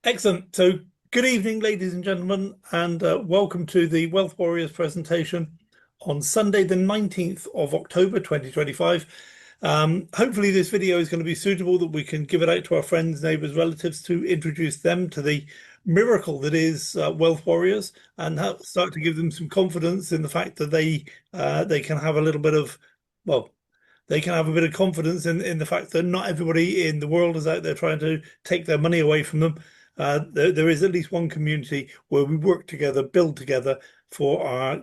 Excellent. So, good evening, ladies and gentlemen, and welcome to the Wealth Warriors presentation on Sunday, the 19th of October, 2025. Hopefully, this video is going to be suitable that we can give it out to our friends, neighbors, relatives to introduce them to the miracle that is Wealth Warriors and start to give them some confidence in the fact that they can have a little bit of, well, they can have a bit of confidence in the fact that not everybody in the world is out there trying to take their money away from them. There is at least one community where we work together, build together for our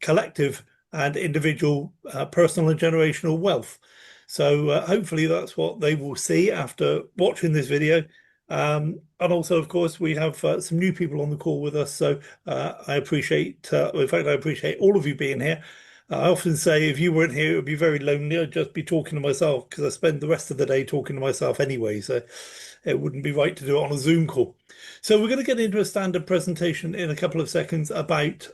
collective and individual personal and generational wealth. So hopefully that's what they will see after watching this video. And also, of course, we have some new people on the call with us. So I appreciate, in fact, I appreciate all of you being here. I often say if you weren't here, it would be very lonely. I'd just be talking to myself because I spend the rest of the day talking to myself anyway. So it wouldn't be right to do it on a Zoom call. So we're going to get into a standard presentation in a couple of seconds about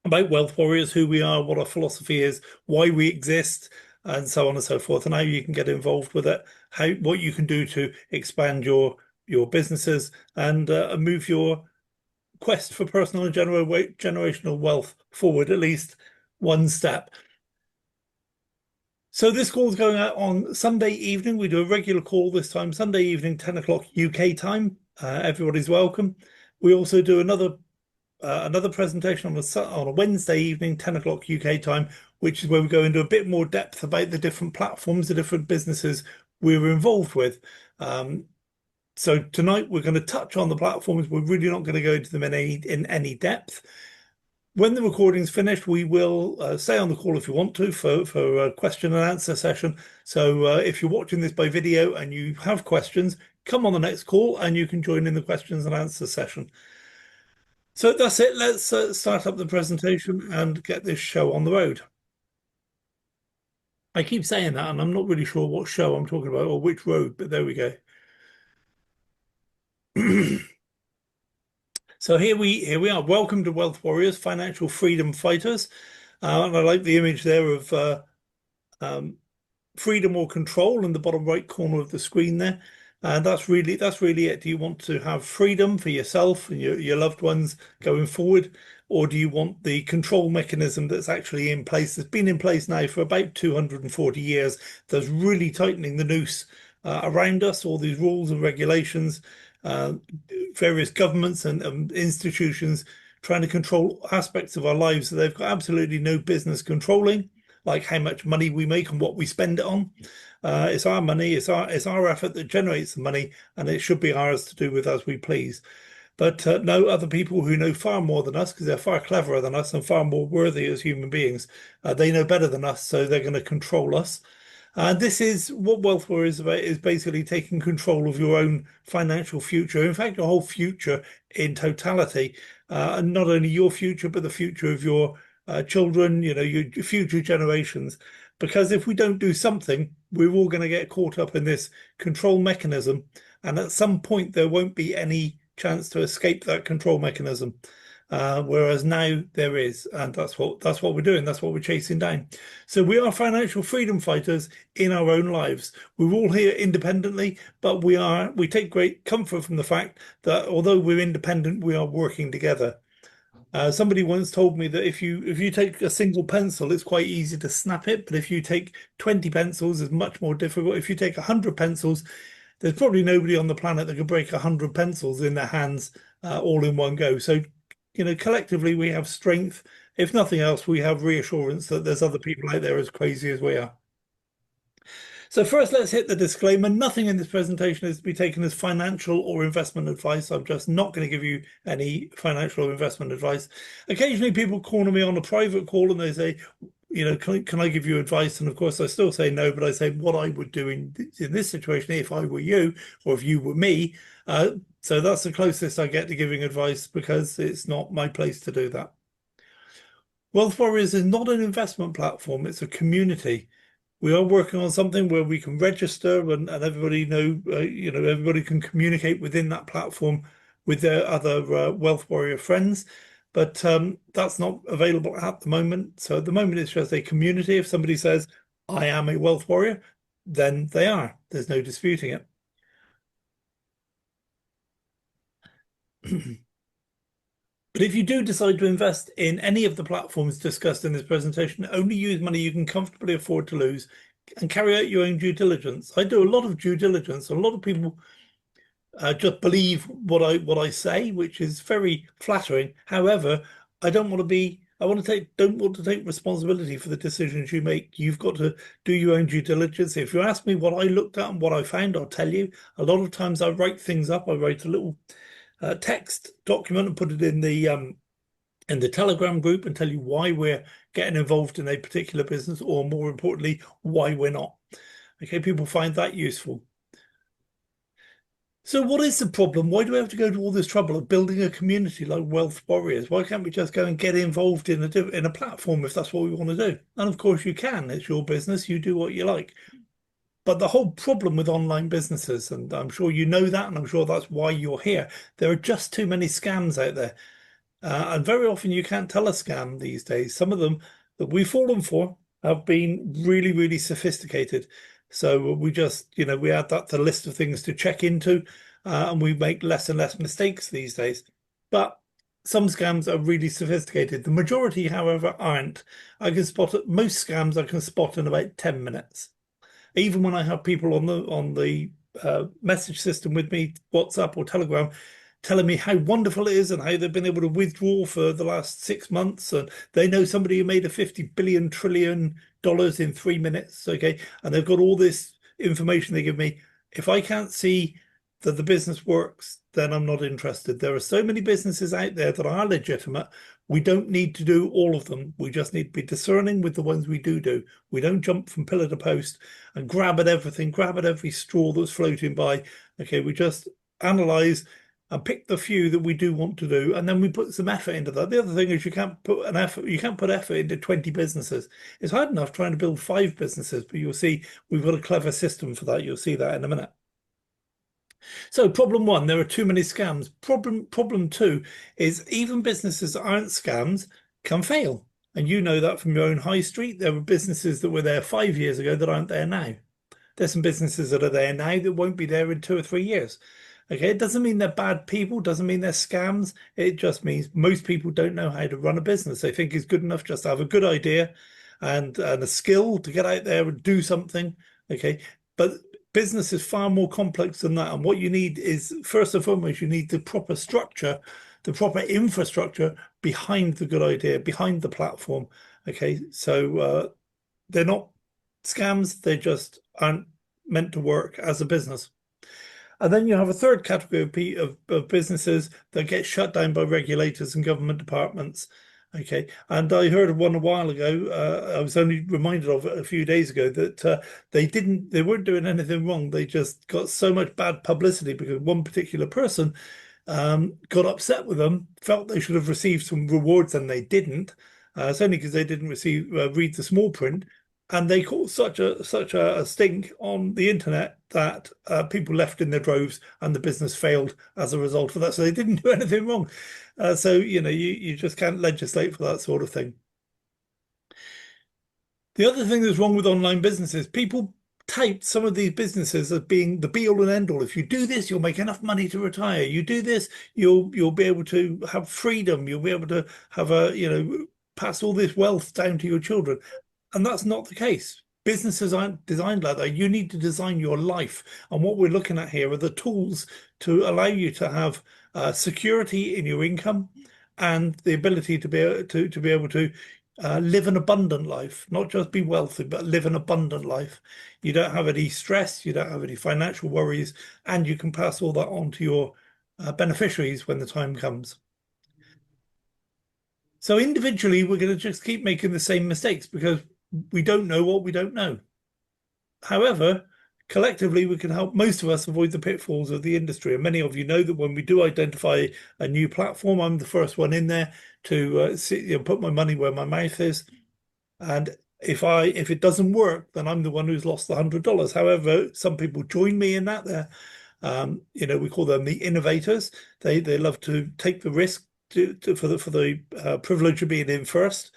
Wealth Warriors, who we are, what our philosophy is, why we exist, and so on and so forth, and how you can get involved with it, what you can do to expand your businesses and move your quest for personal and generational wealth forward at least one step. So this call is going out on Sunday evening. We do a regular call this time, Sunday evening, 10 o'clock UK time. Everybody's welcome. We also do another presentation on a Wednesday evening, 10 o'clock UK time, which is where we go into a bit more depth about the different platforms, the different businesses we were involved with. So tonight we're going to touch on the platforms. We're really not going to go into them in any depth. When the recording's finished, we will stay on the call if you want to for a question and answer session. So if you're watching this by video and you have questions, come on the next call and you can join in the questions and answer session. So that's it. Let's start up the presentation and get this show on the road. I keep saying that, and I'm not really sure what show I'm talking about or which road, but there we go. So here we are. Welcome to Wealth Warriors, Financial Freedom Fighters. And I like the image there of freedom or control in the bottom right corner of the screen there. And that's really it. Do you want to have freedom for yourself and your loved ones going forward, or do you want the control mechanism that's actually in place, that's been in place now for about 240 years, that's really tightening the noose around us, all these rules and regulations, various governments and institutions trying to control aspects of our lives that they've got absolutely no business controlling, like how much money we make and what we spend it on. It's our money, it's our effort that generates the money, and it should be ours to do with as we please. But no, other people who know far more than us, because they're far cleverer than us and far more worthy as human beings, they know better than us, so they're going to control us. And this is what Wealth Warriors is about, is basically taking control of your own financial future. In fact, your whole future in totality, and not only your future, but the future of your children, your future generations. Because if we don't do something, we're all going to get caught up in this control mechanism. And at some point, there won't be any chance to escape that control mechanism. Whereas now there is, and that's what we're doing. That's what we're chasing down. So we are financial freedom fighters in our own lives. We're all here independently, but we take great comfort from the fact that although we're independent, we are working together. Somebody once told me that if you take a single pencil, it's quite easy to snap it, but if you take 20 pencils, it's much more difficult. If you take 100 pencils, there's probably nobody on the planet that could break 100 pencils in their hands all in one go. So collectively we have strength. If nothing else, we have reassurance that there's other people out there as crazy as we are. So first, let's hit the disclaimer. Nothing in this presentation is to be taken as financial or investment advice. I'm just not going to give you any financial or investment advice. Occasionally people corner me on a private call and they say, can I give you advice? And of course, I still say no, but I say what I would do in this situation if I were you or if you were me. So that's the closest I get to giving advice because it's not my place to do that. Wealth Warriors is not an investment platform. It's a community. We are working on something where we can register and everybody everybody can communicate within that platform with their other Wealth Warrior friends. But that's not available at the moment. So at the moment, it's just a community. If somebody says, I am a Wealth Warrior, then they are. There's no disputing it. But if you do decide to invest in any of the platforms discussed in this presentation, only use money you can comfortably afford to lose and carry out your own due diligence. I do a lot of due diligence. A lot of people just believe what I say, which is very flattering. However, I don't want to be. I want to take don't want to take responsibility for the decisions you make. You've got to do your own due diligence. If you ask me what I looked at and what I found, I'll tell you. A lot of times I write things up. I write a little text document and put it in the Telegram group and tell you why we're getting involved in a particular business, or more importantly, why we're not. Okay, people find that useful. So what is the problem? Why do we have to go to all this trouble of building a community like Wealth Warriors? Why can't we just go and get involved in a platform if that's what we want to do? And of course you can. It's your business. You do what you like. But the whole problem with online businesses, and I'm sure you know that, and I'm sure that's why you're here, there are just too many scams out there. And very often you can't tell a scam these days. Some of them that we've fallen for have been really, really sophisticated. So we just, we add that to the list of things to check into, and we make less and less mistakes these days. But some scams are really sophisticated. The majority, however, aren't. I can spot most scams I can spot in about 10 minutes. Even when I have people on the message system with me, WhatsApp or Telegram, telling me how wonderful it is and how they've been able to withdraw for the last 6 months, and they know somebody who made a 50 billion trillion dollars in 3 minutes. Okay, and they've got all this information they give me. If I can't see that the business works, then I'm not interested. There are so many businesses out there that are legitimate. We don't need to do all of them. We just need to be discerning with the ones we do. We don't jump from pillar to post and grab at everything, grab at every straw that's floating by. Okay, we just analyze and pick the few that we do want to do, and then we put some effort into that. The other thing is you can't put effort into 20 businesses. It's hard enough trying to build 5 businesses, but you'll see we've got a clever system for that. You'll see that in a minute. So problem 1, there are too many scams. Problem 2 is even businesses that aren't scams can fail. And you know that from your own high street. There were businesses that were there 5 years ago that aren't there now. There's some businesses that are there now that won't be there in 2 or 3 years. Okay, it doesn't mean they're bad people, doesn't mean they're scams. It just means most people don't know how to run a business. They think it's good enough just to have a good idea and a skill to get out there and do something. Okay, but business is far more complex than that. And what you need is, first and foremost, you need the proper structure, the proper infrastructure behind the good idea, behind the platform. Okay, so they're not scams, they just aren't meant to work as a business. And then you have a third category of businesses that get shut down by regulators and government departments. Okay, and I heard of one a while ago. I was only reminded of it a few days ago that they weren't doing anything wrong. They just got so much bad publicity because one particular person got upset with them, felt they should have received some rewards and they didn't. It's only because they didn't read the small print, and they caused such a stink on the internet that people left in their droves, and the business failed as a result of that. So they didn't do anything wrong. So you just can't legislate for that sort of thing. The other thing that's wrong with online businesses, people type some of these businesses as being the be all and end all. If you do this, you'll make enough money to retire. You do this, you'll be able to have freedom. You'll be able to have pass all this wealth down to your children. And that's not the case. Businesses aren't designed like that. You need to design your life. And what we're looking at here are the tools to allow you to have security in your income and the ability to be able to live an abundant life, not just be wealthy, but live an abundant life. You don't have any stress, you don't have any financial worries, and you can pass all that on to your beneficiaries when the time comes. So individually, we're going to just keep making the same mistakes because we don't know what we don't know. However, collectively, we can help most of us avoid the pitfalls of the industry. And many of you know that when we do identify a new platform, I'm the first one in there to put my money where my mouth is. And if it doesn't work, then I'm the one who's lost the $100. However, some people join me in that. We call them the innovators. They love to take the risk for the privilege of being in first.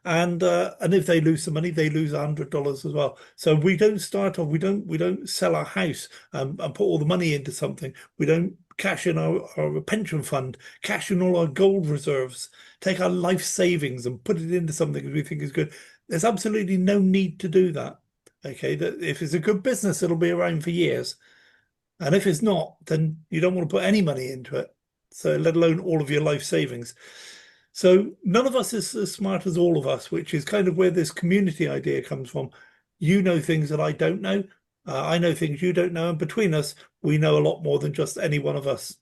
And if they lose some money, they lose $100 as well. So we don't start off, we don't sell our house and put all the money into something. We don't cash in our pension fund, cash in all our gold reserves, take our life savings and put it into something that we think is good. There's absolutely no need to do that. Okay, that if it's a good business, it'll be around for years. And if it's not, then you don't want to put any money into it. So let alone all of your life savings. So none of us is as smart as all of us, which is kind of where this community idea comes from. You know things that I don't know. I know things you don't know. And between us, we know a lot more than just any one of us.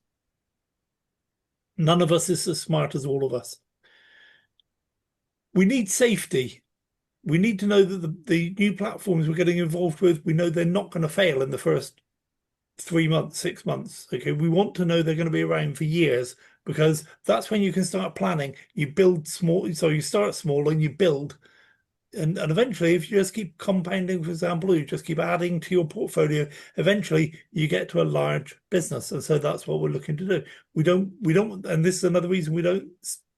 None of us is as smart as all of us. We need safety. We need to know that the new platforms we're getting involved with, we know they're not going to fail in the first 3 months, 6 months. Okay, we want to know they're going to be around for years, because that's when you can start planning. You build small, so you start small and you build. And eventually, if you just keep compounding, for example, you just keep adding to your portfolio, eventually you get to a large business. And so that's what we're looking to do. We don't, and this is another reason we don't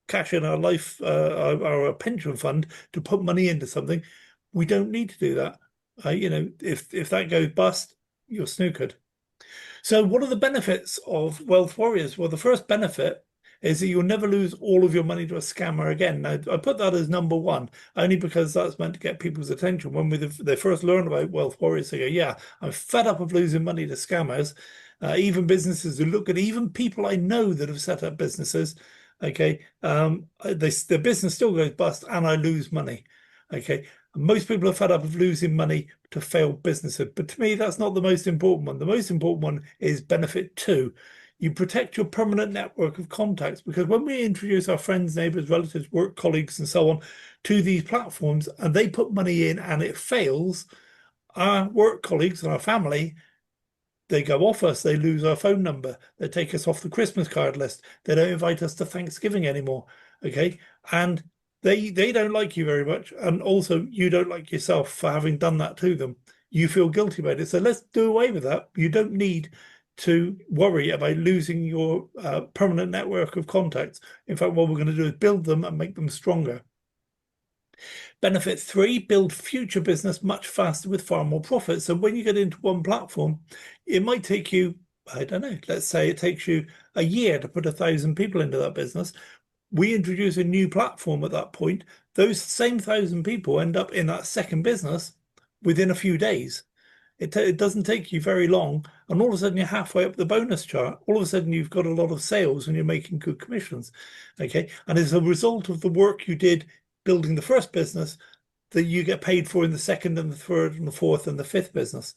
cash in our life, our pension fund to put money into something. We don't need to do that. If that goes bust, you're snookered. So, what are the benefits of Wealth Warriors? Well, the first benefit is that you'll never lose all of your money to a scammer again. Now, I put that as number one, only because that's meant to get people's attention. When they first learn about Wealth Warriors, they go, "Yeah, I'm fed up of losing money to scammers." Even businesses who look at, even people I know that have set up businesses, okay, their business still goes bust, and I lose money. Okay, most people are fed up of losing money to failed businesses. But to me, that's not the most important one. The most important one is benefit two. You protect your permanent network of contacts, because when we introduce our friends, neighbors, relatives, work colleagues, and so on to these platforms, and they put money in and it fails, our work colleagues and our family, they go off us, they lose our phone number, they take us off the Christmas card list, they don't invite us to Thanksgiving anymore. Okay. And they don't like you very much. And also you don't like yourself for having done that to them. You feel guilty about it. So let's do away with that. You don't need to worry about losing your permanent network of contacts. In fact, what we're going to do is build them and make them stronger. Benefit three, build future business much faster with far more profit. So when you get into one platform, it might take you, I don't know, let's say it takes you a year to put 1,000 people into that business. We introduce a new platform at that point. Those same 1,000 people end up in that second business within a few days. It doesn't take you very long, and all of a sudden you're halfway up the bonus chart. All of a sudden you've got a lot of sales and you're making good commissions. Okay, and as a result of the work you did building the first business, that you get paid for in the second and the third and the fourth and the fifth business.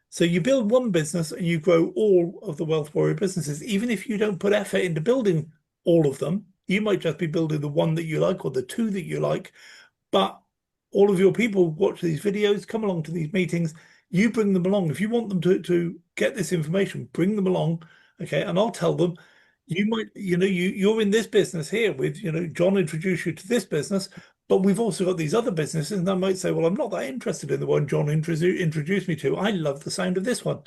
So you build one business and you grow all of the Wealth Warrior businesses. Even if you don't put effort into building all of them, you might just be building the one that you like or the two that you like, but all of your people watch these videos, come along to these meetings, you bring them along. If you want them to get this information, bring them along. Okay. And I'll tell them, you might, you're in this business here with, John introduced you to this business, but we've also got these other businesses. And I might say, well, I'm not that interested in the one John introduced me to. I love the sound of this one.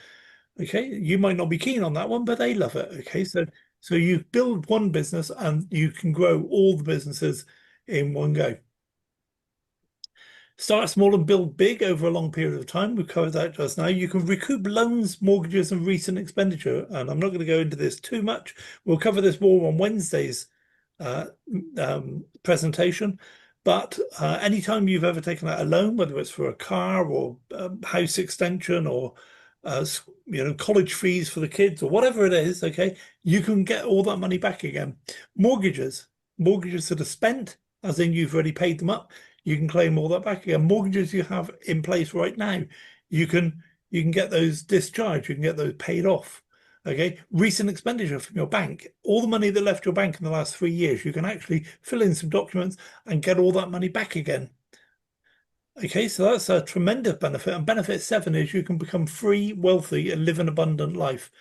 Okay. You might not be keen on that one, but they love it. Okay. So you build one business and you can grow all the businesses in one go. Start small and build big over a long period of time. We've covered that just now. You can recoup loans, mortgages, and recent expenditure. And I'm not going to go into this too much. We'll cover this more on Wednesday's presentation. But anytime you've ever taken out a loan, whether it's for a car or house extension or college fees for the kids or whatever it is, okay, you can get all that money back again. Mortgages that are spent, as in you've already paid them up, you can claim all that back again. Mortgages you have in place right now, you can get those discharged, you can get those paid off. Okay, recent expenditure from your bank, all the money that left your bank in the last 3 years, you can actually fill in some documents and get all that money back again. Okay, so that's a tremendous benefit. And benefit seven is you can become free, wealthy, and live an abundant life.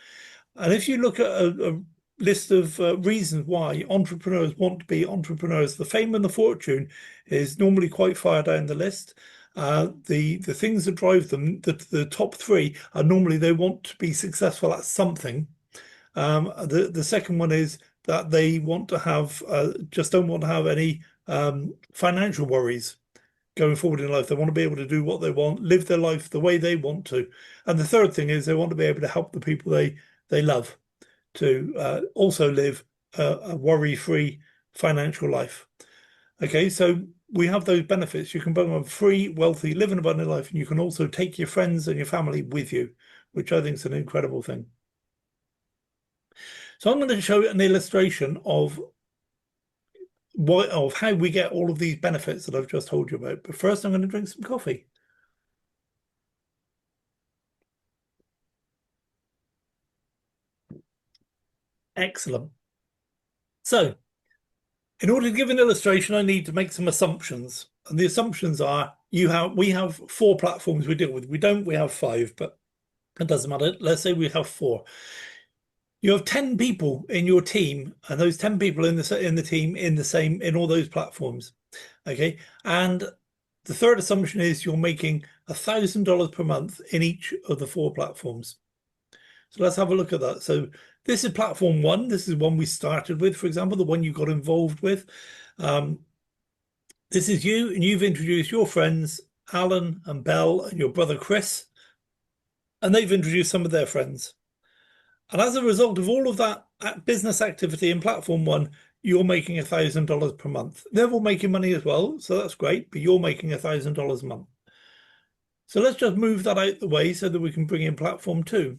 And if you look at a list of reasons why entrepreneurs want to be entrepreneurs, the fame and the fortune is normally quite far down the list. The things that drive them, the top three, are normally they want to be successful at something. The second one is that they want to have just don't want to have any financial worries going forward in life. They want to be able to do what they want, live their life the way they want to. And the third thing is they want to be able to help the people they love. to also live a worry-free financial life. Okay, so we have those benefits. You can become a free, wealthy, live an abundant life, and you can also take your friends and your family with you, which I think is an incredible thing. So I'm going to show an illustration of how we get all of these benefits that I've just told you about. But first, I'm going to drink some coffee. Excellent. So, in order to give an illustration, I need to make some assumptions. And the assumptions are we have 4 platforms we deal with. We have 5, but it doesn't matter. Let's say we have 4. You have 10 people in your team, and those 10 people in the team in all those platforms. Okay. And the third assumption is you're making $1,000 per month in each of the 4 platforms. So let's have a look at that. So this is platform 1. This is one we started with, for example, the one you got involved with. This is you, and you've introduced your friends, Alan and Belle, and your brother Chris, and they've introduced some of their friends. And as a result of all of that business activity in platform 1, you're making $1,000 per month. They're all making money as well, so that's great, but you're making $1,000 a month. So let's just move that out the way so that we can bring in platform 2.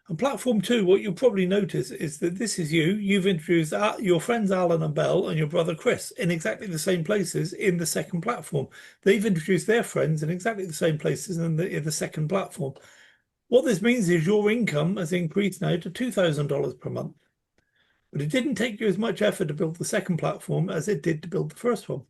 And platform 2, what you'll probably notice is that this is you. You've introduced your friends Alan and Belle and your brother Chris in exactly the same places in the second platform. They've introduced their friends in exactly the same places in the second platform. What this means is your income has increased now to $2,000 per month. But it didn't take you as much effort to build the second platform as it did to build the first one.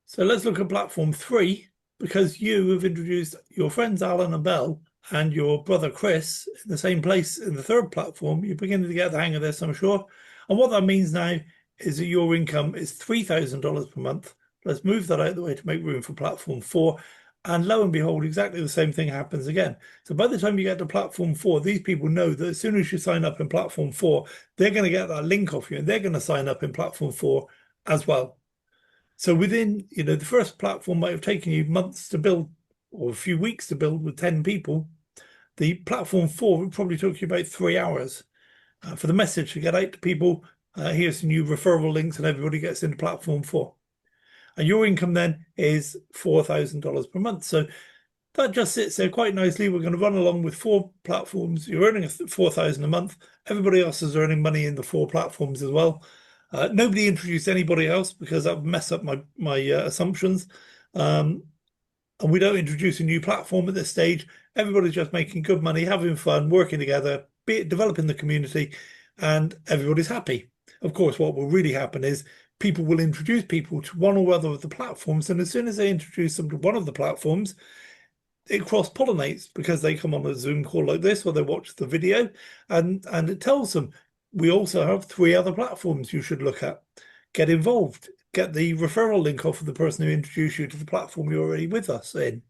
So let's look at platform 3, because you have introduced your friends Alan and Belle and your brother Chris in the same place in the third platform. You're beginning to get the hang of this, I'm sure. And what that means now is that your income is $3,000 per month. Let's move that out of the way to make room for platform 4. And lo and behold, exactly the same thing happens again. So by the time you get to platform 4, these people know that as soon as you sign up in platform 4, they're going to get that link off you, and they're going to sign up in platform 4 as well. So within, the first platform might have taken you months to build or a few weeks to build with 10 people. The platform 4 probably took you about 3 hours for the message to get out to people. Here's some new referral links, and everybody gets into platform 4. And your income then is $4,000 per month. So that just sits there quite nicely. We're going to run along with 4 platforms. You're earning $4,000 a month. Everybody else is earning money in the 4 platforms as well. Nobody introduced anybody else because that would mess up my assumptions. And we don't introduce a new platform at this stage. Everybody's just making good money, having fun, working together, developing the community, and everybody's happy. Of course, what will really happen is people will introduce people to one or other of the platforms, and as soon as they introduce them to one of the platforms, it cross-pollinates because they come on a Zoom call like this or they watch the video, and it tells them, we also have 3 other platforms you should look at. Get involved. Get the referral link off of the person who introduced you to the platform you're already with us in.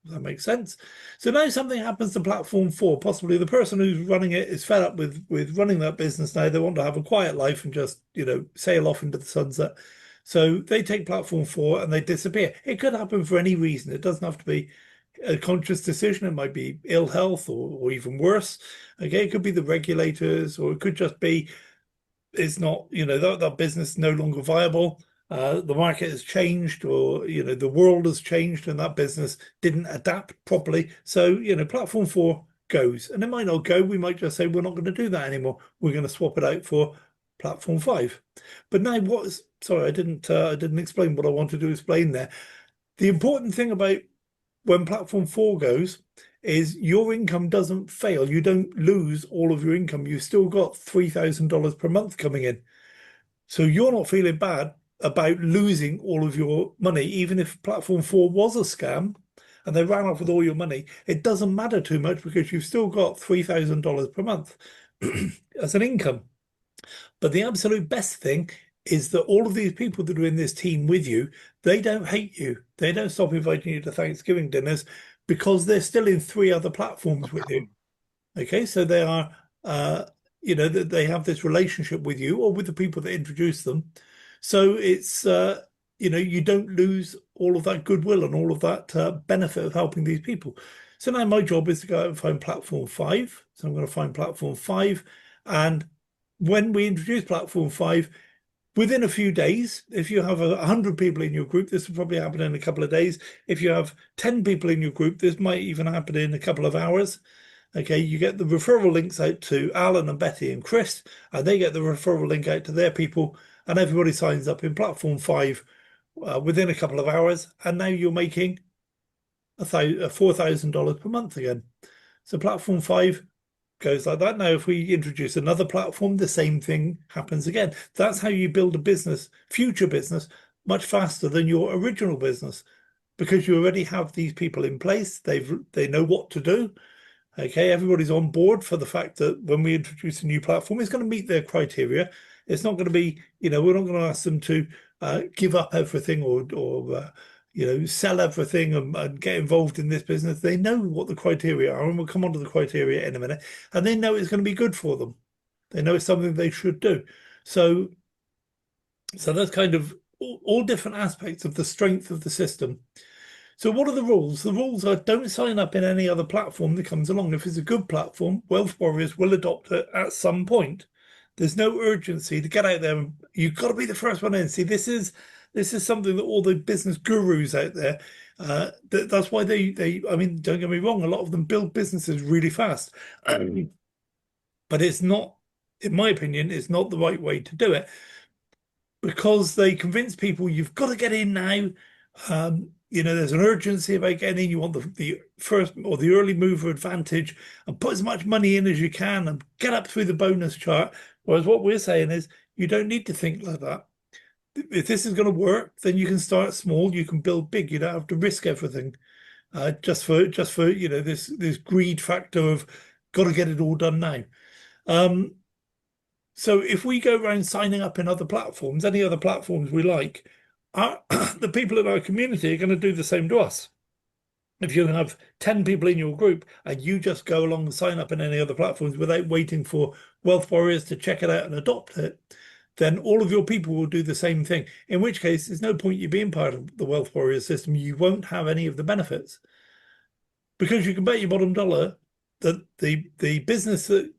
That makes sense. So now something happens to platform 4. Possibly the person who's running it is fed up with running that business now. They want to have a quiet life and just, sail off into the sunset. So they take platform 4 and they disappear. It could happen for any reason. It doesn't have to be a conscious decision. It might be ill health or even worse. Okay, it could be the regulators, or it could just be it's not, that business is no longer viable. The market has changed, or the world has changed, and that business didn't adapt properly. So platform 4 goes, and it might not go. We might just say we're not going to do that anymore. We're going to swap it out for platform 5. But now, sorry, I didn't explain what I wanted to explain there. The important thing about when platform 4 goes is your income doesn't fail. You don't lose all of your income. You've still got $3,000 per month coming in. So you're not feeling bad about losing all of your money. Even if platform 4 was a scam and they ran off with all your money, it doesn't matter too much because you've still got $3,000 per month as an income. But the absolute best thing is that all of these people that are in this team with you, they don't hate you. They don't stop inviting you to Thanksgiving dinners because they're still in 3 other platforms with you. Okay, so they are, they have this relationship with you or with the people that introduce them. So it's, you don't lose all of that goodwill and all of that benefit of helping these people. So now my job is to go out and find platform 5. So I'm going to find platform 5. And when we introduce platform 5, within a few days, if you have 100 people in your group, this will probably happen in a couple of days. If you have 10 people in your group, this might even happen in a couple of hours. Okay, you get the referral links out to Alan and Betty and Chris, and they get the referral link out to their people, and everybody signs up in platform 5 within a couple of hours. And now you're making $4,000 per month again. So platform 5 goes like that. Now, if we introduce another platform, the same thing happens again. That's how you build a business, future business, much faster than your original business, because you already have these people in place. They know what to do. Okay, everybody's on board for the fact that when we introduce a new platform, it's going to meet their criteria. It's not going to be, we're not going to ask them to give up everything or sell everything and get involved in this business. They know what the criteria are, and we'll come on to the criteria in a minute. And they know it's going to be good for them. They know it's something they should do. So that's kind of all different aspects of the strength of the system. So what are the rules? The rules are don't sign up in any other platform that comes along. If it's a good platform, Wealth Warriors will adopt it at some point. There's no urgency to get out there. You've got to be the first one in. See, this is something that all the business gurus out there, that's why I mean, don't get me wrong, a lot of them build businesses really fast. But it's not, in my opinion, it's not the right way to do it, because they convince people you've got to get in now. There's an urgency about getting in. You want the first or the early mover advantage and put as much money in as you can and get up through the bonus chart. Whereas what we're saying is you don't need to think like that. If this is going to work, then you can start small. You can build big. You don't have to risk everything just for this greed factor of got to get it all done now. So if we go around signing up in other platforms, any other platforms we like, the people in our community are going to do the same to us. If you have 10 people in your group and you just go along and sign up in any other platforms without waiting for Wealth Warriors to check it out and adopt it, then all of your people will do the same thing. In which case, there's no point you being part of the Wealth Warriors system. You won't have any of the benefits. Because you can bet your bottom dollar that the business that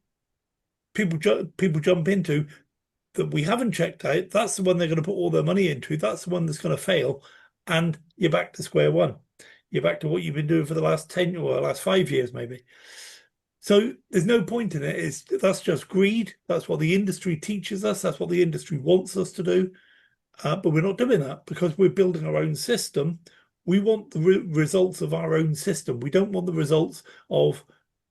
people jump into that we haven't checked out, that's the one they're going to put all their money into. That's the one that's going to fail. And you're back to square one. You're back to what you've been doing for the last 10 or the last 5 years, maybe. So there's no point in it. That's just greed. That's what the industry teaches us. That's what the industry wants us to do. But we're not doing that because we're building our own system. We want the results of our own system. We don't want the results of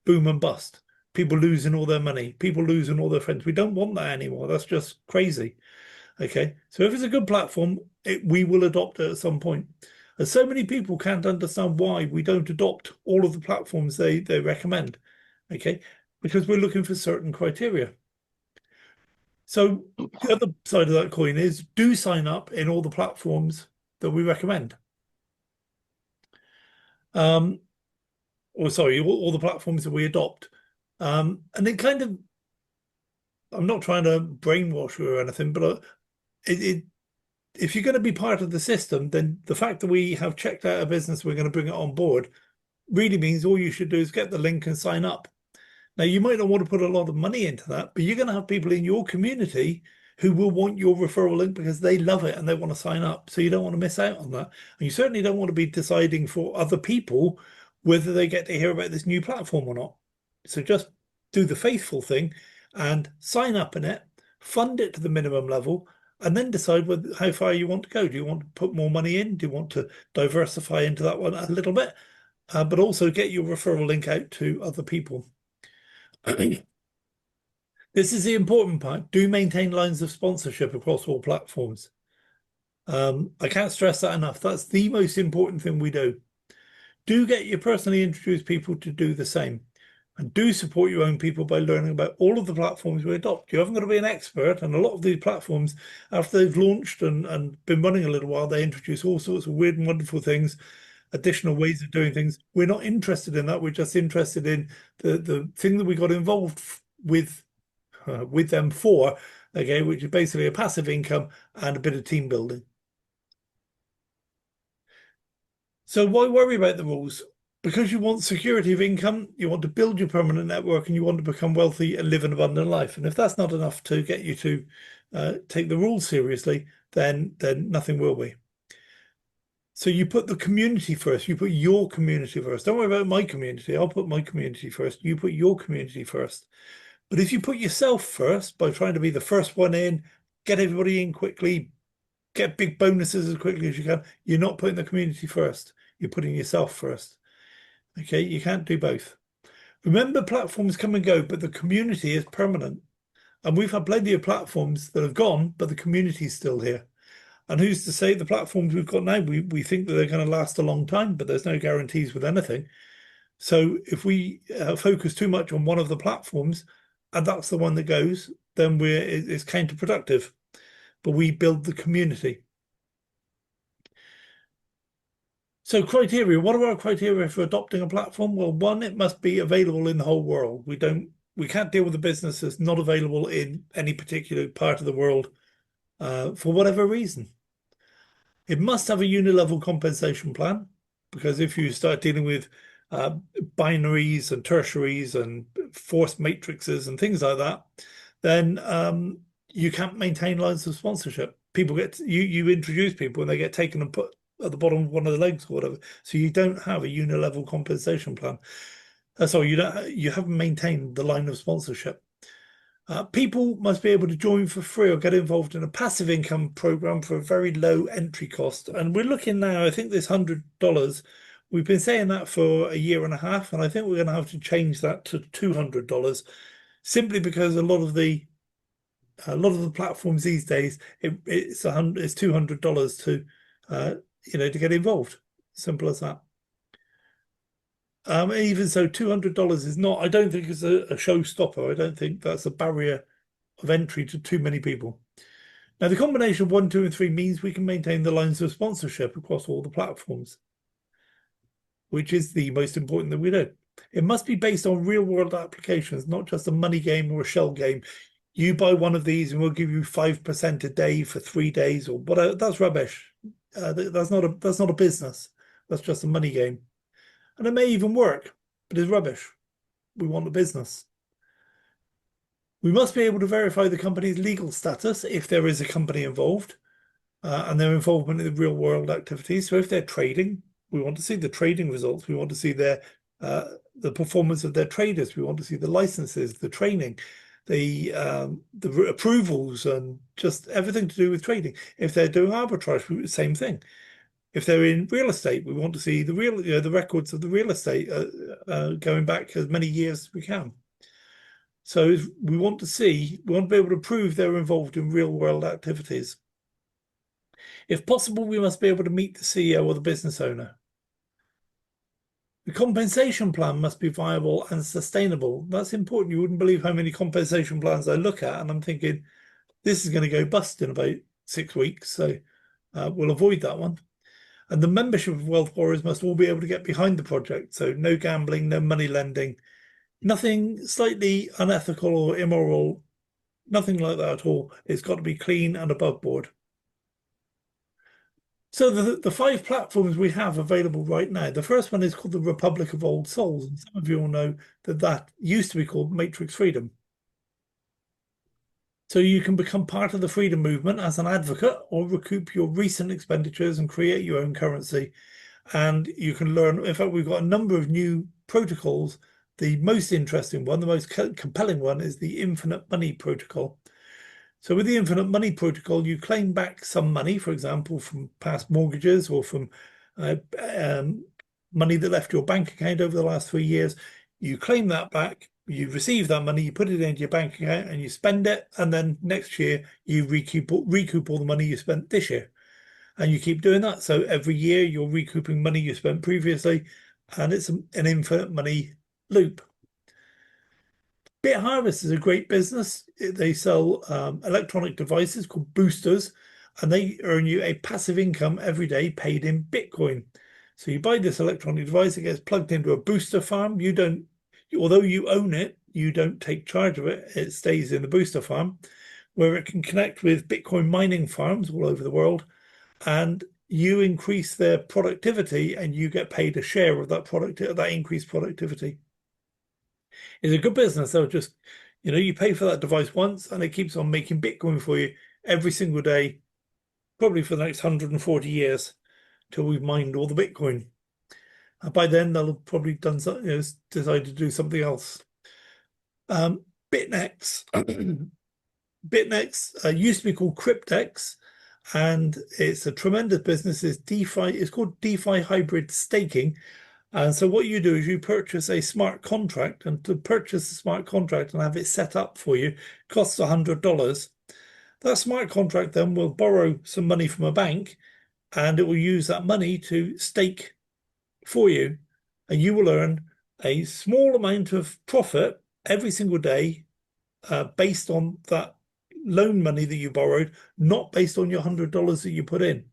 boom and bust. People losing all their money, people losing all their friends. We don't want that anymore. That's just crazy. Okay, so if it's a good platform, we will adopt it at some point. And so many people can't understand why we don't adopt all of the platforms they recommend. Okay, because we're looking for certain criteria. So the other side of that coin is do sign up in all the platforms that we recommend. Or sorry, all the platforms that we adopt. And it kind of, I'm not trying to brainwash you or anything, but if you're going to be part of the system, then the fact that we have checked out a business, we're going to bring it on board, really means all you should do is get the link and sign up. Now, you might not want to put a lot of money into that, but you're going to have people in your community who will want your referral link because they love it and they want to sign up. So you don't want to miss out on that. And you certainly don't want to be deciding for other people whether they get to hear about this new platform or not. So just do the faithful thing and sign up in it, fund it to the minimum level, and then decide how far you want to go. Do you want to put more money in? Do you want to diversify into that one a little bit? But also get your referral link out to other people. This is the important part. Do maintain lines of sponsorship across all platforms. I can't stress that enough. That's the most important thing we do. Do get your personally introduced people to do the same. And do support your own people by learning about all of the platforms we adopt. You haven't got to be an expert. And a lot of these platforms, after they've launched and been running a little while, they introduce all sorts of weird and wonderful things, additional ways of doing things. We're not interested in that. We're just interested in the thing that we got involved with them for, okay, which is basically a passive income and a bit of team building. So why worry about the rules? Because you want security of income, you want to build your permanent network, and you want to become wealthy and live an abundant life. And if that's not enough to get you to take the rules seriously, then nothing will be. So you put the community first. You put your community first. Don't worry about my community. I'll put my community first. You put your community first. But if you put yourself first by trying to be the first one in, get everybody in quickly, get big bonuses as quickly as you can, you're not putting the community first. You're putting yourself first. Okay, you can't do both. Remember, platforms come and go, but the community is permanent. And we've had plenty of platforms that have gone, but the community is still here. And who's to say the platforms we've got now, we think that they're going to last a long time, but there's no guarantees with anything. So if we focus too much on one of the platforms, and that's the one that goes, then it's counterproductive. But we build the community. So criteria, what are our criteria for adopting a platform? Well, one, it must be available in the whole world. We can't deal with a business that's not available in any particular part of the world for whatever reason. It must have a unilevel compensation plan, because if you start dealing with binaries and tertiaries and forced matrices and things like that, then you can't maintain lines of sponsorship. People you introduce people and they get taken and put at the bottom of one of the legs or whatever. So you don't have a unilevel compensation plan. So you haven't maintained the line of sponsorship. People must be able to join for free or get involved in a passive income program for a very low entry cost. And we're looking now, I think this $100, we've been saying that for a year and a half, and I think we're going to have to change that to $200, simply because a lot of the platforms these days, it's $200 to to get involved. Simple as that. Even so, $200 is not, I don't think it's a showstopper. I don't think that's a barrier of entry to too many people. Now, the combination of 1, 2, and 3 means we can maintain the lines of sponsorship across all the platforms, which is the most important that we do. It must be based on real world applications, not just a money game or a shell game. You buy one of these and we'll give you 5% a day for 3 days or whatever. That's rubbish. That's not a business. That's just a money game. And it may even work, but it's rubbish. We want a business. We must be able to verify the company's legal status if there is a company involved and their involvement in the real world activities. So if they're trading, we want to see the trading results. We want to see the performance of their traders. We want to see the licenses, the training, the approvals, and just everything to do with trading. If they're doing arbitrage, same thing. If they're in real estate, we want to see the records of the real estate going back as many years as we can. So we want to be able to prove they're involved in real world activities. If possible, we must be able to meet the CEO or the business owner. The compensation plan must be viable and sustainable. That's important. You wouldn't believe how many compensation plans I look at, and I'm thinking, this is going to go bust in about 6 weeks. So we'll avoid that one. And the membership of Wealth Warriors must all be able to get behind the project. So no gambling, no money lending, nothing slightly unethical or immoral, nothing like that at all. It's got to be clean and above board. So the 5 platforms we have available right now, the first one is called the Republic of Old Souls. And some of you will know that used to be called Matrix Freedom. So you can become part of the freedom movement as an advocate or recoup your recent expenditures and create your own currency. And you can learn, in fact, we've got a number of new protocols. The most interesting one, the most compelling one, is the infinite money protocol. So with the infinite money protocol, you claim back some money, for example, from past mortgages or from money that left your bank account over the last 3 years. You claim that back, you receive that money, you put it into your bank account and you spend it. And then next year, you recoup all the money you spent this year. And you keep doing that. So every year, you're recouping money you spent previously. And it's an infinite money loop. BitHarvest is a great business. They sell electronic devices called boosters, and they earn you a passive income every day paid in Bitcoin. So you buy this electronic device, it gets plugged into a booster farm. Although you own it, you don't take charge of it. It stays in the booster farm, where it can connect with Bitcoin mining farms all over the world. And you increase their productivity and you get paid a share of that increased productivity. It's a good business. They'll just, you pay for that device once and it keeps on making Bitcoin for you every single day, probably for the next 140 years till we've mined all the Bitcoin. And by then they'll have probably done something, decide to do something else. Bitnex. Bitnex used to be called Cryptex, and it's a tremendous business. It's DeFi. It's called DeFi hybrid staking. And so what you do is you purchase a smart contract, and to purchase a smart contract and have it set up for you costs $100. That smart contract then will borrow some money from a bank, and it will use that money to stake for you, and you will earn a small amount of profit every single day based on that loan money that you borrowed, not based on your $100 that you put in.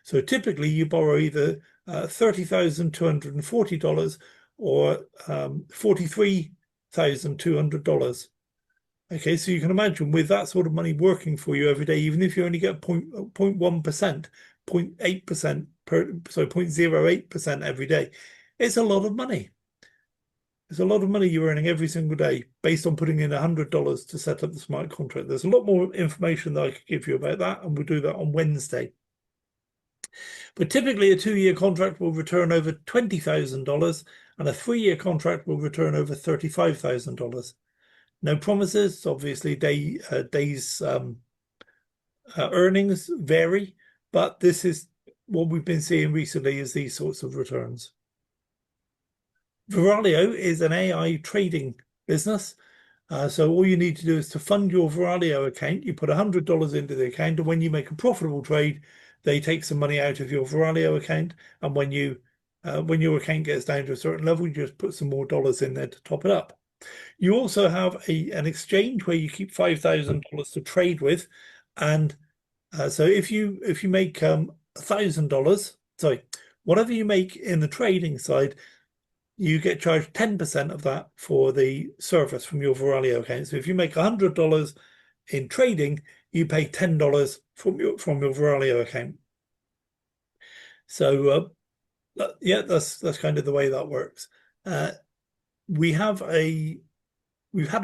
So typically you borrow either $30,240 or $43,200. Okay, so you can imagine with that sort of money working for you every day, even if you only get 0.1%, 0.8%, 0.08% every day, it's a lot of money. It's a lot of money you're earning every single day based on putting in $100 to set up the smart contract. There's a lot more information that I could give you about that, and we'll do that on Wednesday. But typically a 2-year contract will return over $20,000 and a 3-year contract will return over $35,000. No promises. Obviously, days earnings vary, but this is what we've been seeing recently is these sorts of returns. Veralio is an AI trading business. So all you need to do is to fund your Veralio account. You put $100 into the account, and when you make a profitable trade, they take some money out of your Veralio account. And when your account gets down to a certain level, you just put some more dollars in there to top it up. You also have an exchange where you keep $5,000 to trade with, and so if you make $1,000, sorry, whatever you make in the trading side, you get charged 10% of that for the service from your Veralio account. So if you make $100 in trading, you pay $10 from your Veralio account. So yeah, that's kind of the way that works. We've had a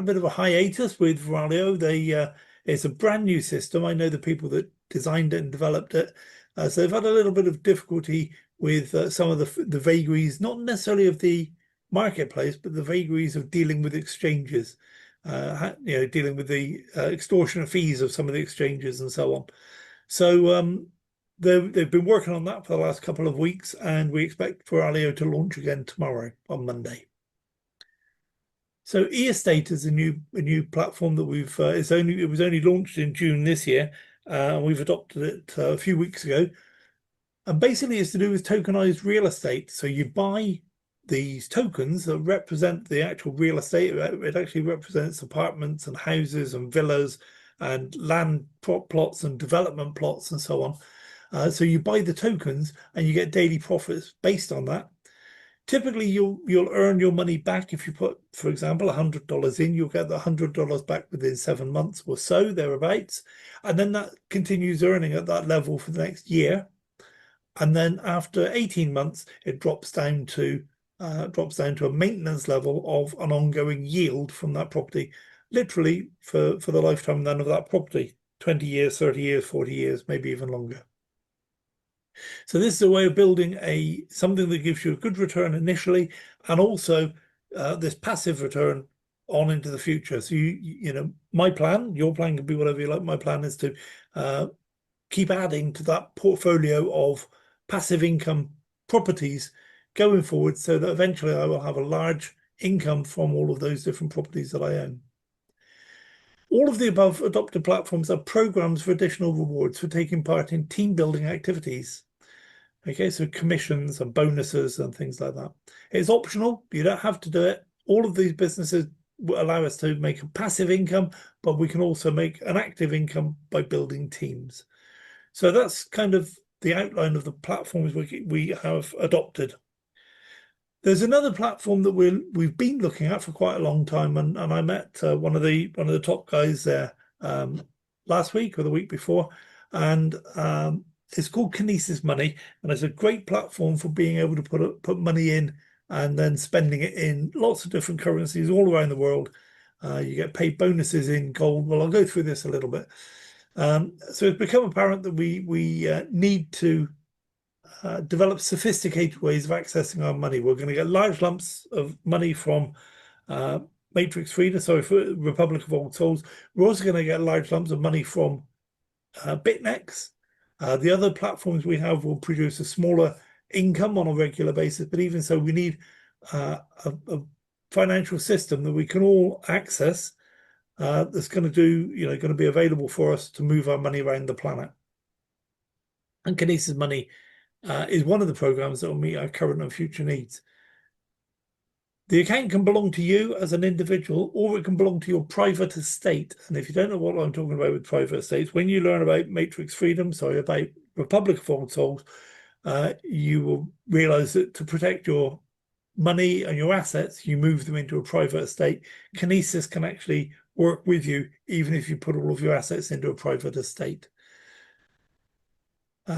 bit of a hiatus with Veralio. It's a brand new system. I know the people that designed it and developed it. So they've had a little bit of difficulty with some of the vagaries, not necessarily of the marketplace, but the vagaries of dealing with exchanges, dealing with the extortionate fees of some of the exchanges and so on. So they've been working on that for the last couple of weeks, and we expect Veralio to launch again tomorrow on Monday. So eEstate is a new platform that it was only launched in June this year. We've adopted it a few weeks ago. And basically it's to do with tokenized real estate. So you buy these tokens that represent the actual real estate. It actually represents apartments and houses and villas and land plots and development plots and so on. So you buy the tokens and you get daily profits based on that. Typically, you'll earn your money back if you put, for example, $100 in. You'll get the $100 back within 7 months or so, thereabouts, and then that continues earning at that level for the next year. And then after 18 months, it drops down to a maintenance level of an ongoing yield from that property, literally for the lifetime then of that property, 20 years, 30 years, 40 years, maybe even longer. So this is a way of building something that gives you a good return initially, and also this passive return on into the future. So my plan, your plan could be whatever you like. My plan is to keep adding to that portfolio of passive income properties going forward, so that eventually I will have a large income from all of those different properties that I own. All of the above adopted platforms are programs for additional rewards for taking part in team building activities. Okay, so commissions and bonuses and things like that. It's optional. You don't have to do it. All of these businesses allow us to make a passive income, but we can also make an active income by building teams. So that's kind of the outline of the platforms we have adopted. There's another platform that we've been looking at for quite a long time, and I met one of the top guys there last week or the week before, and It's called Kinesis Money, and it's a great platform for being able to put money in and then spending it in lots of different currencies all around the world. You get paid bonuses in gold. Well, I'll go through this a little bit. So it's become apparent that we need to develop sophisticated ways of accessing our money. We're going to get large lumps of money from Matrix Freedom, sorry, for Republic of Old Souls. We're also going to get large lumps of money from BitNex. The other platforms we have will produce a smaller income on a regular basis, but even so, we need a financial system that we can all access that's going to do, going to be available for us to move our money around the planet. And Kinesis Money is one of the programs that will meet our current and future needs. The account can belong to you as an individual, or it can belong to your private estate. And if you don't know what I'm talking about with private estates, when you learn about Matrix Freedom, sorry, about Republic of Old Souls, you will realize that to protect your money and your assets, you move them into a private estate. Kinesis can actually work with you, even if you put all of your assets into a private estate. They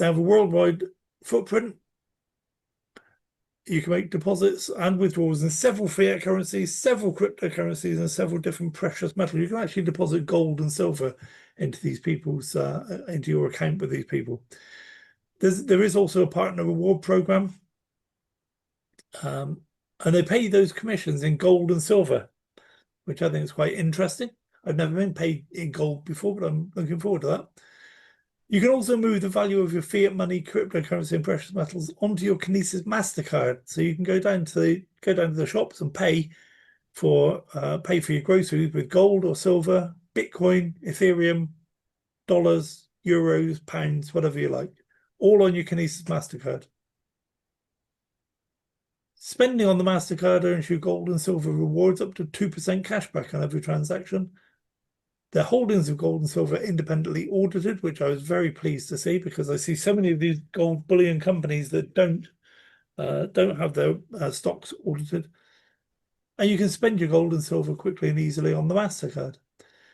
have a worldwide footprint. You can make deposits and withdrawals in several fiat currencies, several cryptocurrencies, and several different precious metals. You can actually deposit gold and silver into these people's into your account with these people. There is also a partner reward program, and they pay those commissions in gold and silver, which I think is quite interesting. I've never been paid in gold before, but I'm looking forward to that. You can also move the value of your fiat money, cryptocurrency, and precious metals onto your Kinesis MasterCard. So you can go down to the shops and pay for your groceries with gold or silver, Bitcoin, Ethereum, dollars, euros, pounds, whatever you like, all on your Kinesis MasterCard. Spending on the MasterCard earns you gold and silver rewards up to 2% cashback on every transaction. Their holdings of gold and silver are independently audited, which I was very pleased to see, because I see so many of these gold bullion companies that don't have their stocks audited. And you can spend your gold and silver quickly and easily on the MasterCard.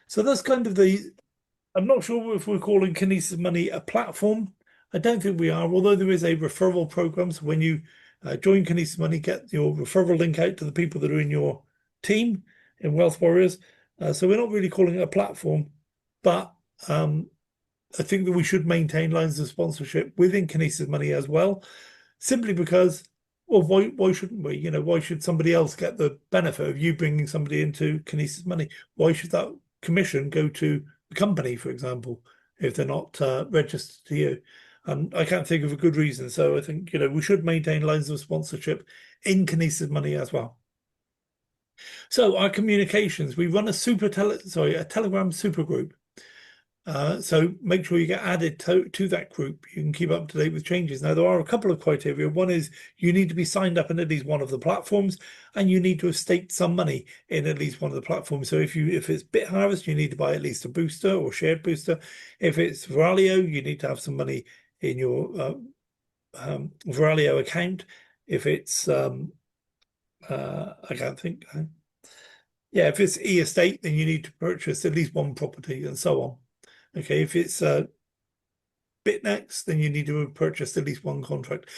So that's kind of I'm not sure if we're calling Kinesis Money a platform. I don't think we are, although there is a referral program. So when you join Kinesis Money, get your referral link out to the people that are in your team in Wealth Warriors. So we're not really calling it a platform, but I think that we should maintain lines of sponsorship within Kinesis Money as well, simply because, well, why shouldn't we? Why should somebody else get the benefit of you bringing somebody into Kinesis Money? Why should that commission go to the company, for example, if they're not registered to you? I can't think of a good reason. So I think, we should maintain lines of sponsorship in Kinesis Money as well. So our communications, we run a Telegram super group. So make sure you get added to that group. You can keep up to date with changes. Now, there are a couple of criteria. One is you need to be signed up in at least one of the platforms, and you need to have staked some money in at least one of the platforms. So if it's BitHarvest, you need to buy at least a booster or shared booster. If it's Viralio, you need to have some money in your Viralio account. If it's I can't think. Yeah, if it's e-estate, then you need to purchase at least one property and so on. Okay, if it's BitNex, then you need to have purchased at least one contract.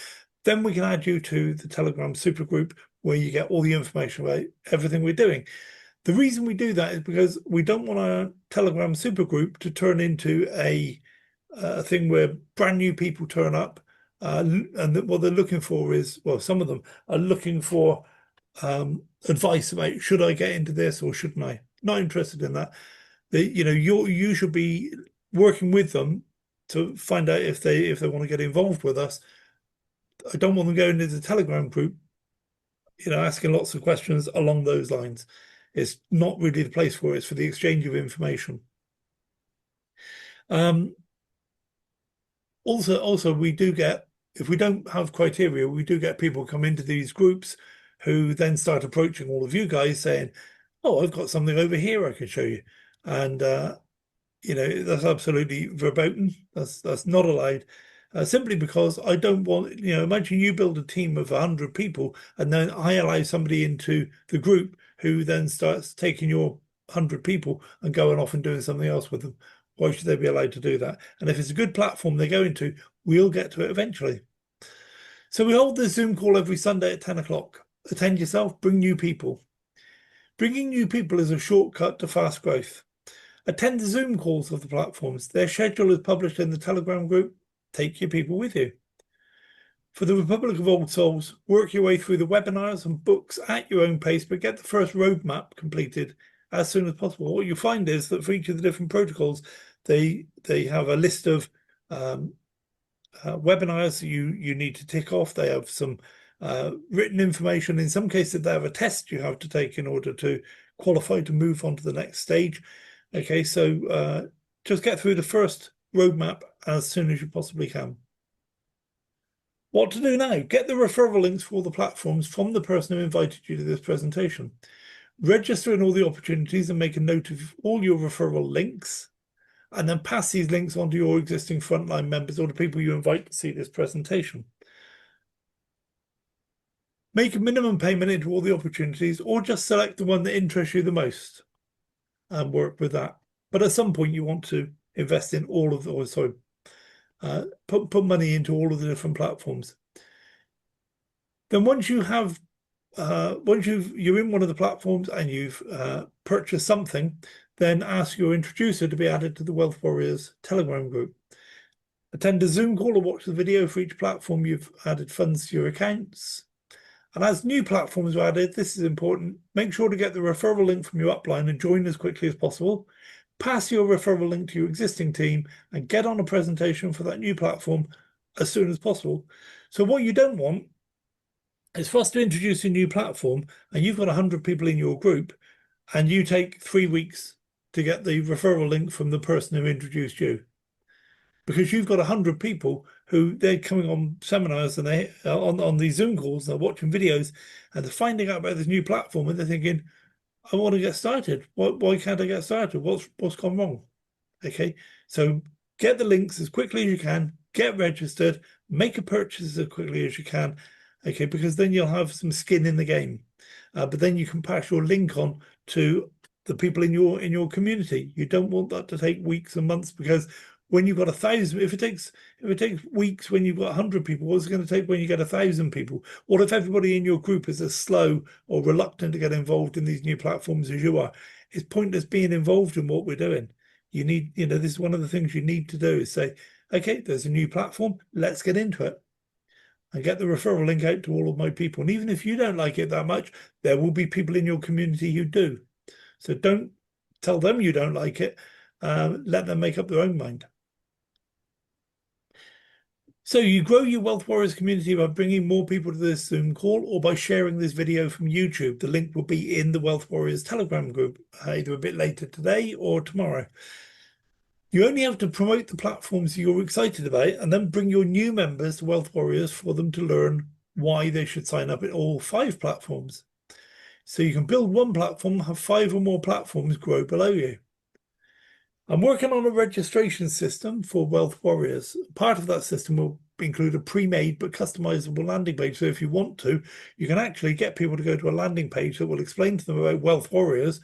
Then we can add you to the Telegram super group where you get all the information about everything we're doing. The reason we do that is because we don't want our Telegram super group to turn into a thing where brand new people turn up and what they're looking for is, well, some of them are looking for advice about, should I get into this or shouldn't I? Not interested in that. You should be working with them to find out if they want to get involved with us. I don't want them going into the Telegram group, asking lots of questions along those lines. It's not really the place for it. It's for the exchange of information. Also, we do get, if we don't have criteria, we do get people come into these groups who then start approaching all of you guys saying, oh, I've got something over here I can show you. And, that's absolutely verboten. That's not allowed. Simply because I don't want, imagine you build a team of 100 people and then I allow somebody into the group who then starts taking your 100 people and going off and doing something else with them. Why should they be allowed to do that? And if it's a good platform they go into, we'll get to it eventually. So we hold this Zoom call every Sunday at 10 o'clock. Attend yourself, bring new people. Bringing new people is a shortcut to fast growth. Attend the Zoom calls of the platforms. Their schedule is published in the Telegram group. Take your people with you. For the Republic of Old Souls, work your way through the webinars and books at your own pace, but get the first roadmap completed as soon as possible. What you find is that for each of the different protocols, they have a list of webinars you need to tick off. They have some written information. In some cases, they have a test you have to take in order to qualify to move on to the next stage. Okay, so just get through the first roadmap as soon as you possibly can. What to do now? Get the referral links for all the platforms from the person who invited you to this presentation. Register in all the opportunities and make a note of all your referral links, and then pass these links on to your existing frontline members or the people you invite to see this presentation. Make a minimum payment into all the opportunities, or just select the one that interests you the most and work with that. But at some point you want to invest in all of the, or sorry, put money into all of the different platforms. Then once you have, you're in one of the platforms and you've purchased something, then ask your introducer to be added to the Wealth Warriors Telegram group. Attend a Zoom call or watch the video for each platform you've added funds to your accounts. And as new platforms are added, this is important, make sure to get the referral link from your upline and join as quickly as possible. Pass your referral link to your existing team and get on a presentation for that new platform as soon as possible. So what you don't want is for us to introduce a new platform and you've got 100 people in your group and you take 3 weeks to get the referral link from the person who introduced you. Because you've got 100 people who they're coming on seminars and they on these Zoom calls, they're watching videos and they're finding out about this new platform and they're thinking, I want to get started. Why can't I get started? What's gone wrong? Okay, so get the links as quickly as you can, get registered, make a purchase as quickly as you can. Okay, because then you'll have some skin in the game. But then you can pass your link on to the people in your community. You don't want that to take weeks and months, because when you've got 1,000, if it takes weeks when you've got 100 people, what's it going to take when you get 1,000 people? What if everybody in your group is as slow or reluctant to get involved in these new platforms as you are? It's pointless being involved in what we're doing. You need, this is one of the things you need to do is say, okay, there's a new platform, let's get into it. And get the referral link out to all of my people. And even if you don't like it that much, there will be people in your community who do. So don't tell them you don't like it. Let them make up their own mind. So you grow your Wealth Warriors community by bringing more people to this Zoom call or by sharing this video from YouTube. The link will be in the Wealth Warriors Telegram group, either a bit later today or tomorrow. You only have to promote the platforms you're excited about and then bring your new members to Wealth Warriors for them to learn why they should sign up at all 5 platforms. So you can build one platform, have 5 or more platforms grow below you. I'm working on a registration system for Wealth Warriors. Part of that system will include a pre-made but customizable landing page. So if you want to, you can actually get people to go to a landing page that will explain to them about Wealth Warriors.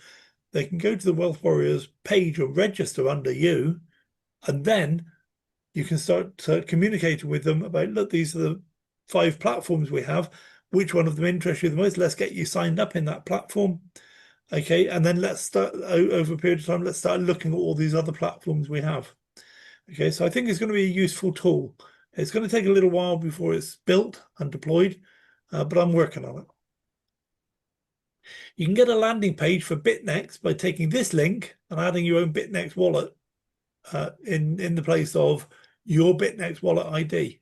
They can go to the Wealth Warriors page or register under you, and then you can start communicating with them about, look, these are the 5 platforms we have. Which one of them interests you the most? Let's get you signed up in that platform. Okay, and then let's start, over a period of time, let's start looking at all these other platforms we have. Okay, so I think it's going to be a useful tool. It's going to take a little while before it's built and deployed, but I'm working on it. You can get a landing page for BitNext by taking this link and adding your own BitNext wallet in the place of your BitNext wallet ID.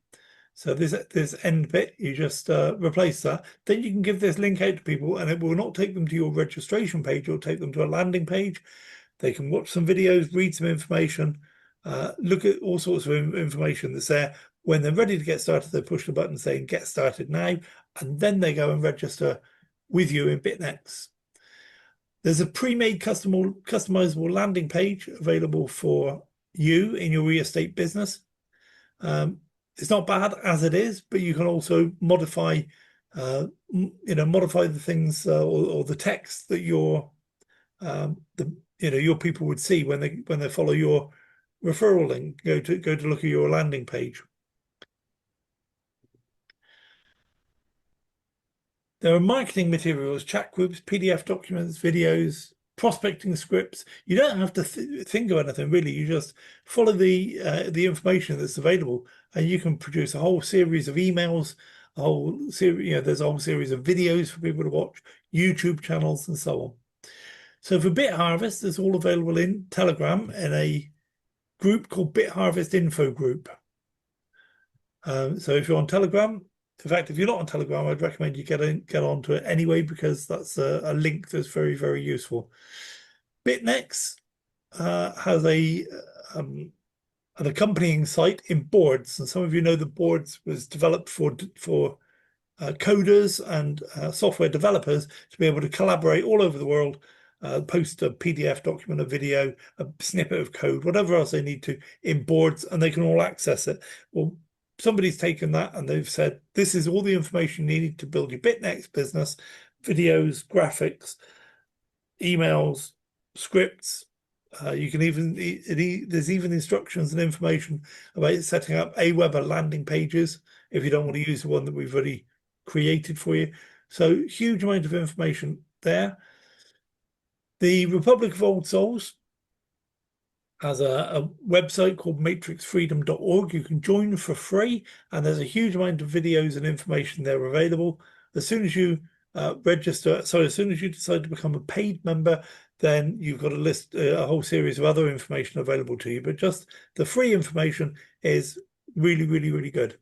So this end bit, you just replace that. Then you can give this link out to people and it will not take them to your registration page. It'll take them to a landing page. They can watch some videos, read some information, look at all sorts of information that's there. When they're ready to get started, they push the button saying get started now, and then they go and register with you in BitNext. There's a pre-made customizable landing page available for you in your real estate business. It's not bad as it is, but you can also modify, modify the things or the text that your people would see when they follow your referral link. Go to look at your landing page. There are marketing materials, chat groups, PDF documents, videos, prospecting scripts. You don't have to think of anything really. You just follow the information that's available, and you can produce a whole series of emails, a whole series. There's a whole series of videos for people to watch, YouTube channels, and so on. So for Bit Harvest, it's all available in Telegram in a group called Bit Harvest Info Group. So if you're on Telegram, in fact, if you're not on Telegram, I'd recommend you get onto it anyway, because that's a link that's very, very useful. BitNex has an accompanying site in Boards, and some of you know that Boards was developed for coders and software developers to be able to collaborate all over the world, post a PDF document, a video, a snippet of code, whatever else they need to in Boards, and they can all access it. Well, somebody's taken that and they've said, this is all the information you need to build your BitNex business: videos, graphics, emails, scripts. You can even, there's even instructions and information about setting up Aweber landing pages if you don't want to use the one that we've already created for you. So huge amount of information there. The Republic of Old Souls has a website called matrixfreedom.org. You can join for free, and there's a huge amount of videos and information there available. As soon as you register, so as soon as you decide to become a paid member, then you've got a whole series of other information available to you. But just the free information is really, really, really good.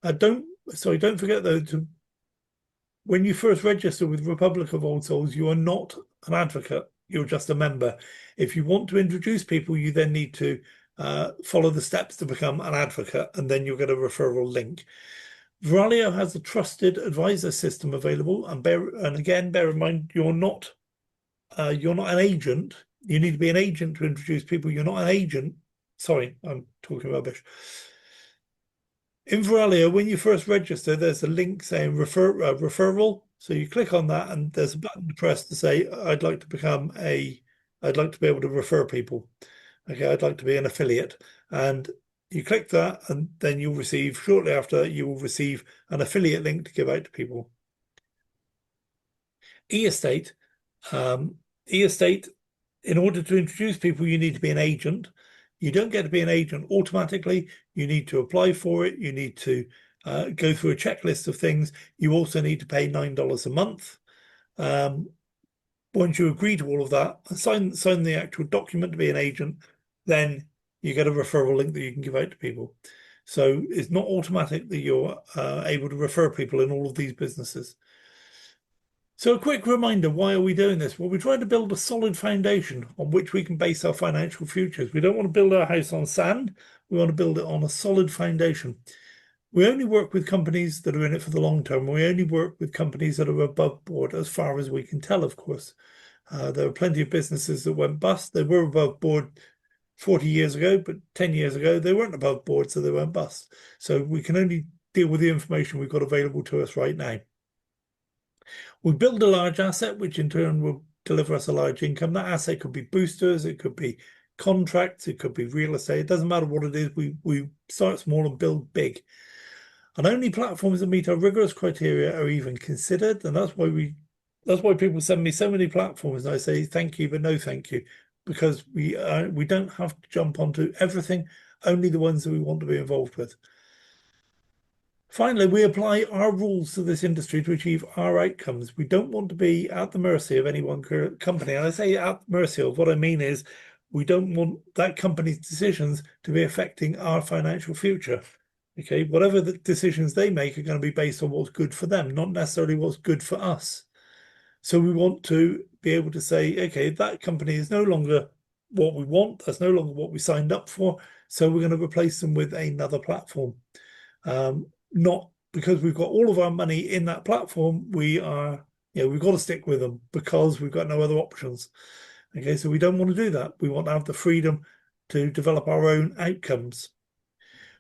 Don't forget though, when you first register with Republic of Old Souls, you are not an advocate. You're just a member. If you want to introduce people, you then need to follow the steps to become an advocate, and then you'll get a referral link. Veralio has a trusted advisor system available, and again, bear in mind, you're not an agent. You need to be an agent to introduce people. You're not an agent. Sorry, I'm talking rubbish. In Veralio, when you first register, there's a link saying referral. So you click on that, and there's a button to press to say, I'd like to be able to refer people. Okay, I'd like to be an affiliate. And you click that, and then you'll receive, shortly after, you will receive an affiliate link to give out to people. E-estate. E-estate, in order to introduce people, you need to be an agent. You don't get to be an agent automatically. You need to apply for it. You need to go through a checklist of things. You also need to pay $9 a month. Once you agree to all of that and sign the actual document to be an agent, then you get a referral link that you can give out to people. So it's not automatic that you're able to refer people in all of these businesses. So a quick reminder, why are we doing this? Well, we're trying to build a solid foundation on which we can base our financial futures. We don't want to build our house on sand. We want to build it on a solid foundation. We only work with companies that are in it for the long term. We only work with companies that are above board, as far as we can tell, of course. There are plenty of businesses that went bust. They were above board 40 years ago, but 10 years ago, they weren't above board, so they went bust. So we can only deal with the information we've got available to us right now. We build a large asset, which in turn will deliver us a large income. That asset could be boosters, it could be contracts, it could be real estate. It doesn't matter what it is. We start small and build big. And only platforms that meet our rigorous criteria are even considered. And that's why people send me so many platforms, and I say thank you, but no thank you, because we don't have to jump onto everything, only the ones that we want to be involved with. Finally, we apply our rules to this industry to achieve our outcomes. We don't want to be at the mercy of any one company. And I say at the mercy of, what I mean is we don't want that company's decisions to be affecting our financial future. Okay, whatever the decisions they make are going to be based on what's good for them, not necessarily what's good for us. So we want to be able to say, okay, that company is no longer what we want. That's no longer what we signed up for. So we're going to replace them with another platform. Not because we've got all of our money in that platform. We've got to stick with them because we've got no other options. Okay, so we don't want to do that. We want to have the freedom to develop our own outcomes.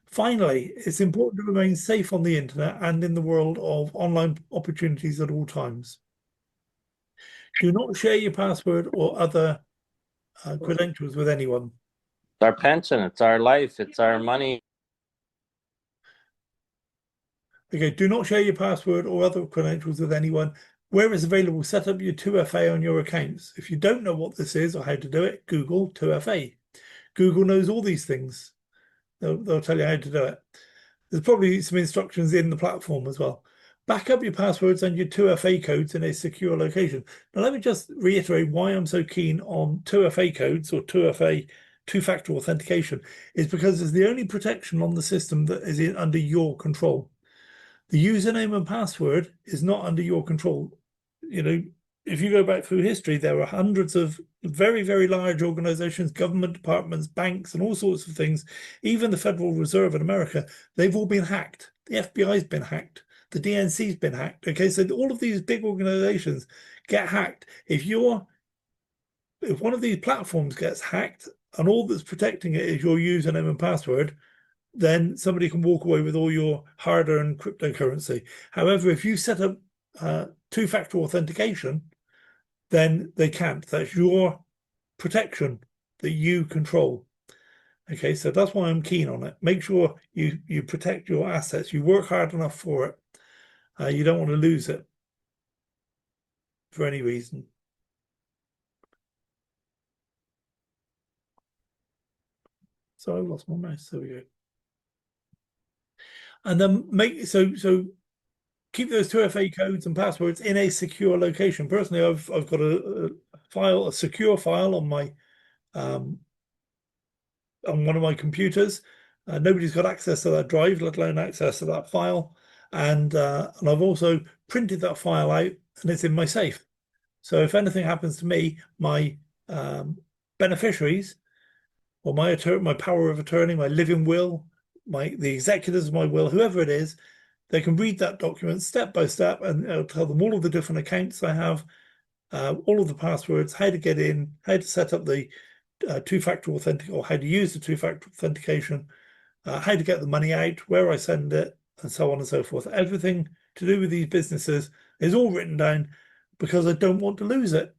Finally, it's important to remain safe on the internet and in the world of online opportunities at all times. Do not share your password or other credentials with anyone. It's our pension, it's our life, it's our money. Okay, do not share your password or other credentials with anyone. Where it's available, set up your 2FA on your accounts. If you don't know what this is or how to do it, Google 2FA. Google knows all these things. They'll tell you how to do it. There's probably some instructions in the platform as well. Back up your passwords and your 2FA codes in a secure location. Now, let me just reiterate why I'm so keen on 2FA codes or 2FA, two-factor authentication, is because it's the only protection on the system that is under your control. The username and password is not under your control. You know, if you go back through history, there are hundreds of very, very large organizations, government departments, banks, and all sorts of things. Even the Federal Reserve in America, they've all been hacked. The FBI's been hacked. The DNC's been hacked. Okay, so all of these big organizations get hacked. If one of these platforms gets hacked and all that's protecting it is your username and password, then somebody can walk away with all your hard-earned cryptocurrency. However, if you set up two-factor authentication, then they can't. That's your protection that you control. Okay, so that's why I'm keen on it. Make sure you protect your assets. You work hard enough for it. You don't want to lose it for any reason. So I lost my mouse. There we go. And then keep those 2FA codes and passwords in a secure location. Personally, I've got a secure file on my on one of my computers. Nobody's got access to that drive, let alone access to that file. And I've also printed that file out, and it's in my safe. So if anything happens to me, my beneficiaries, or my power of attorney, my living will, the executors of my will, whoever it is, they can read that document step by step, and it'll tell them all of the different accounts I have, all of the passwords, how to get in, how to set up the two-factor authentication, or how to use the two-factor authentication, how to get the money out, where I send it, and so on and so forth. Everything to do with these businesses is all written down because I don't want to lose it.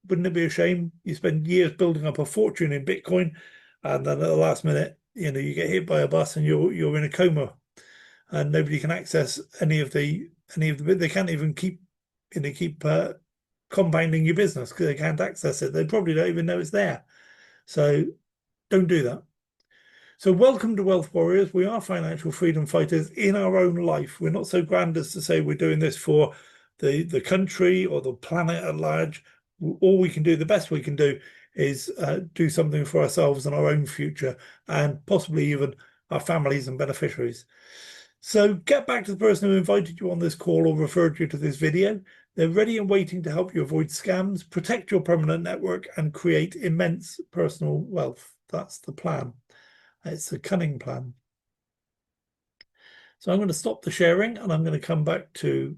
Wouldn't it be a shame? You spend years building up a fortune in Bitcoin, and then at the last minute, you know, you get hit by a bus and you're in a coma, and nobody can access any of the they can't even keep compounding your business because they can't access it. They probably don't even know it's there. So don't do that. So welcome to Wealth Warriors. We are financial freedom fighters in our own life. We're not so grand as to say we're doing this for the country or the planet at large. All we can do, the best we can do, is do something for ourselves and our own future, and possibly even our families and beneficiaries. So get back to the person who invited you on this call or referred you to this video. They're ready and waiting to help you avoid scams, protect your permanent network, and create immense personal wealth. That's the plan. It's a cunning plan. So I'm going to stop the sharing and I'm going to come back to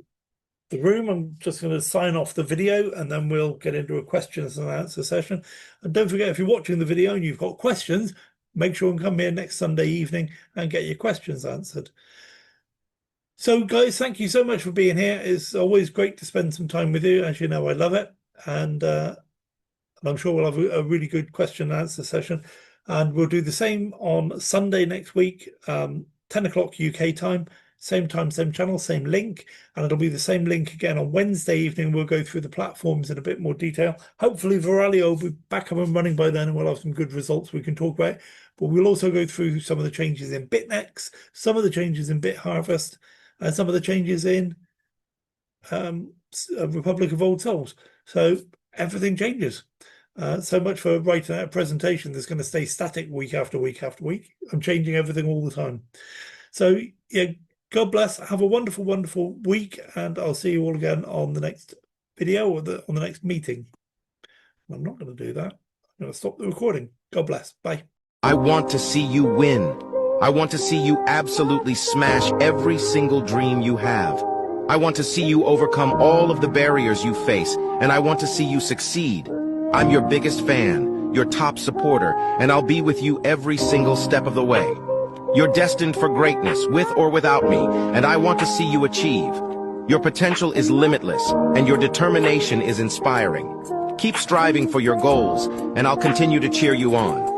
the room. I'm just going to sign off the video and then we'll get into a questions and answer session. And don't forget, if you're watching the video and you've got questions, make sure and come here next Sunday evening and get your questions answered. So guys, thank you so much for being here. It's always great to spend some time with you. As you know, I love it. And I'm sure we'll have a really good question and answer session. And we'll do the same on Sunday next week, 10 o'clock UK time, same channel, same link. And it'll be the same link again on Wednesday evening. We'll go through the platforms in a bit more detail. Hopefully Viralio will be back up and running by then and we'll have some good results we can talk about. But we'll also go through some of the changes in BitNex, some of the changes in BitHarvest, and some of the changes in Republic of Old Souls. So everything changes. So much for writing out a presentation that's going to stay static week after week after week. I'm changing everything all the time. So yeah, God bless. Have a wonderful, wonderful week, and I'll see you all again on the next video or on the next meeting. I'm not going to do that. I'm going to stop the recording. God bless. Bye. I want to see you win. I want to see you absolutely smash every single dream you have. I want to see you overcome all of the barriers you face, and I want to see you succeed. I'm your biggest fan, your top supporter, and I'll be with you every single step of the way. You're destined for greatness, with or without me, and I want to see you achieve. Your potential is limitless, and your determination is inspiring. Keep striving for your goals, and I'll continue to cheer you on.